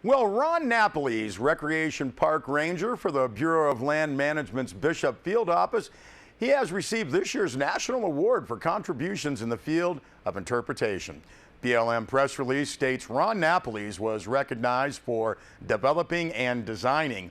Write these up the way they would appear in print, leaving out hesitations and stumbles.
Well, Ron Napolis, Recreation Park Ranger for the Bureau of Land Management's Bishop Field Office, he has received this year's National Award for contributions in the field of interpretation. BLM press release states Ron Napolis was recognized for developing and designing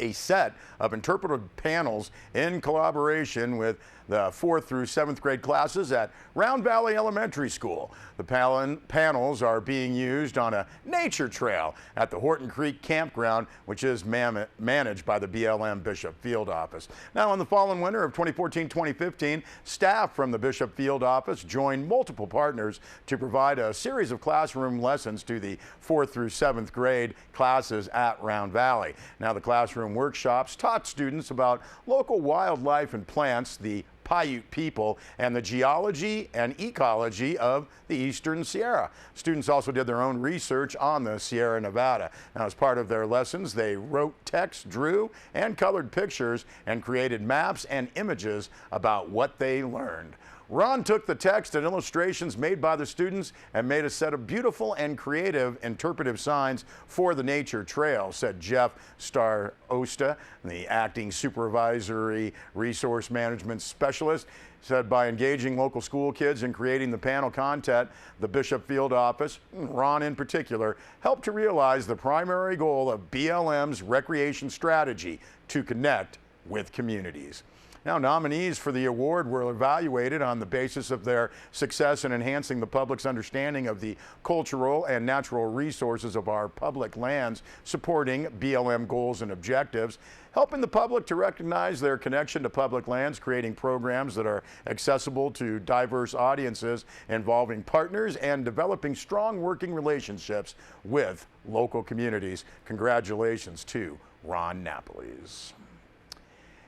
a set of interpretive panels in collaboration with the 4th through 7th grade classes at Round Valley Elementary School. The panels are being used on a nature trail at the Horton Creek Campground, which is managed by the BLM Bishop Field Office. Now, in the fall and winter of 2014-2015, staff from the Bishop Field Office joined multiple partners to provide a series of classroom lessons to the 4th through 7th grade classes at Round Valley. Now, the classroom workshops taught students about local wildlife and plants, the Paiute people, and the geology and ecology of the Eastern Sierra. Students also did their own research on the Sierra Nevada. Now, as part of their lessons, they wrote text, drew, and colored pictures, and created maps and images about what they learned. Ron took the text and illustrations made by the students and made a set of beautiful and creative interpretive signs for the nature trail, said Jeff Starosta, the acting supervisory resource management specialist. Said by engaging local school kids in creating the panel content, the Bishop Field Office, Ron in particular, helped to realize the primary goal of BLM's recreation strategy: to connect with communities. Now, nominees for the award were evaluated on the basis of their success in enhancing the public's understanding of the cultural and natural resources of our public lands, supporting BLM goals and objectives, helping the public to recognize their connection to public lands, creating programs that are accessible to diverse audiences, involving partners, and developing strong working relationships with local communities. Congratulations to Ron Napolis.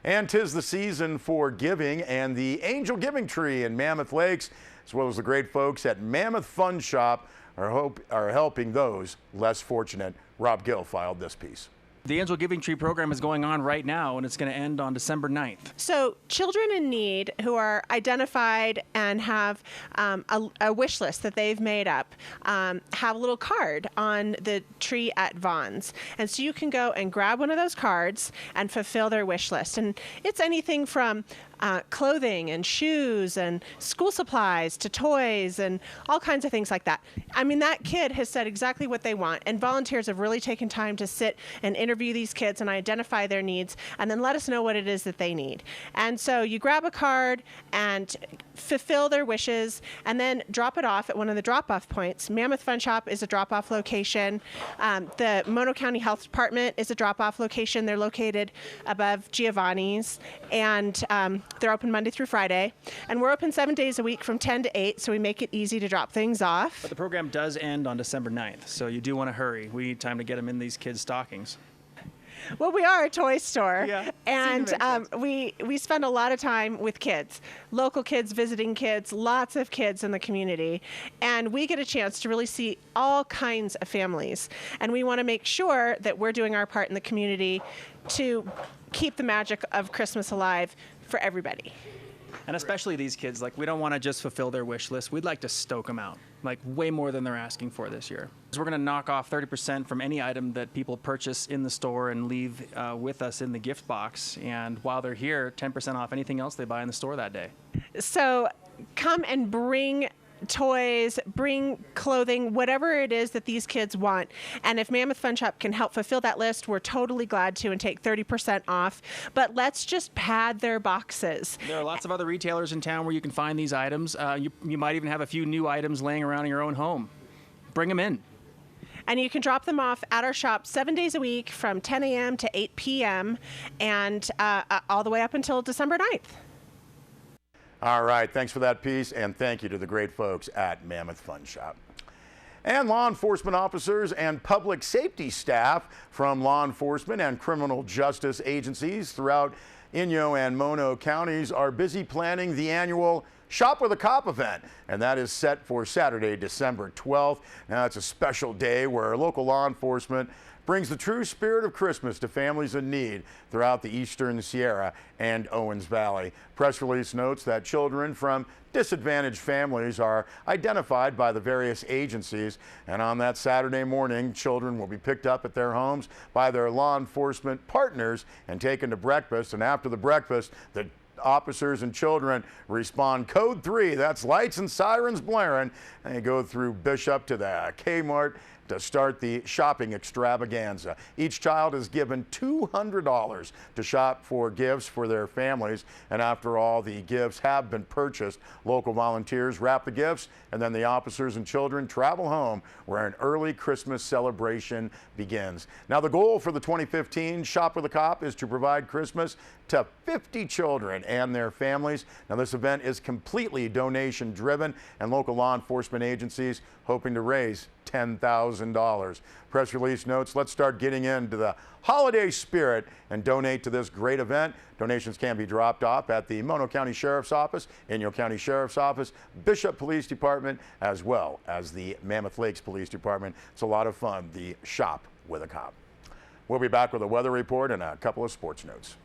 And 'tis the season for giving, and the Angel Giving Tree in Mammoth Lakes, as well as the great folks at Mammoth Fun Shop, are helping those less fortunate. Rob Gill filed this piece. The Angel Giving Tree program is going on right now, and it's going to end on December 9th. So children in need who are identified and have a wish list that they've made up have a little card on the tree at Vaughn's. And so you can go and grab one of those cards and fulfill their wish list. And it's anything from clothing and shoes and school supplies to toys and all kinds of things like that. I mean, that kid has said exactly what they want, and volunteers have really taken time to sit and interview these kids and identify their needs and then let us know what it is that they need. And so you grab a card and fulfill their wishes and then drop it off at one of the drop-off points. Mammoth Fun Shop is a drop-off location. The Mono County Health Department is a drop-off location. They're located above Giovanni's, and they're open Monday through Friday, and we're open 7 days a week from 10 to 8, so we make it easy to drop things off. But the program does end on December 9th, so you do want to hurry. We need time to get them in these kids' stockings. Well, we are a toy store, yeah, and we spend a lot of time with kids, local kids, visiting kids, lots of kids in the community, and we get a chance to really see all kinds of families, and we want to make sure that we're doing our part in the community to keep the magic of Christmas alive for everybody. And especially these kids, like, we don't want to just fulfill their wish list. We'd like to stoke them out, like way more than they're asking for this year. So we're going to knock off 30% from any item that people purchase in the store and leave with us in the gift box. And while they're here, 10% off anything else they buy in the store that day. So come and bring toys, bring clothing, whatever it is that these kids want. And if Mammoth Fun Shop can help fulfill that list, we're totally glad to, and take 30% off. But let's just pad their boxes. There are lots of other retailers in town where you can find these items. You might even have a few new items laying around in your own home. Bring them in. And you can drop them off at our shop 7 days a week from 10 a.m. to 8 p.m. and all the way up until December 9th. All right, thanks for that piece, and thank you to the great folks at Mammoth Fun Shop. And law enforcement officers and public safety staff from law enforcement and criminal justice agencies throughout Inyo and Mono counties are busy planning the annual Shop with a Cop event, and that is set for Saturday, December 12th. Now, it's a special day where local law enforcement brings the true spirit of Christmas to families in need throughout the Eastern Sierra and Owens Valley. Press release notes that children from disadvantaged families are identified by the various agencies, and on that Saturday morning, children will be picked up at their homes by their law enforcement partners and taken to breakfast, and after the breakfast, the officers and children respond code 3, that's lights and sirens blaring, and they go through Bishop to the Kmart to start the shopping extravaganza. Each child is given $200 to shop for gifts for their families, and after all the gifts have been purchased, local volunteers wrap the gifts, and then the officers and children travel home where an early Christmas celebration begins. Now, the goal for the 2015 Shop with a Cop is to provide Christmas to 50 children and their families. Now, this event is completely donation driven, and local law enforcement agencies hoping to raise $10,000. Press release notes, let's start getting into the holiday spirit and donate to this great event. Donations can be dropped off at the Mono County Sheriff's Office, Inyo County Sheriff's Office, Bishop Police Department, as well as the Mammoth Lakes Police Department. It's a lot of fun, the Shop with a Cop. We'll be back with a weather report and a couple of sports notes.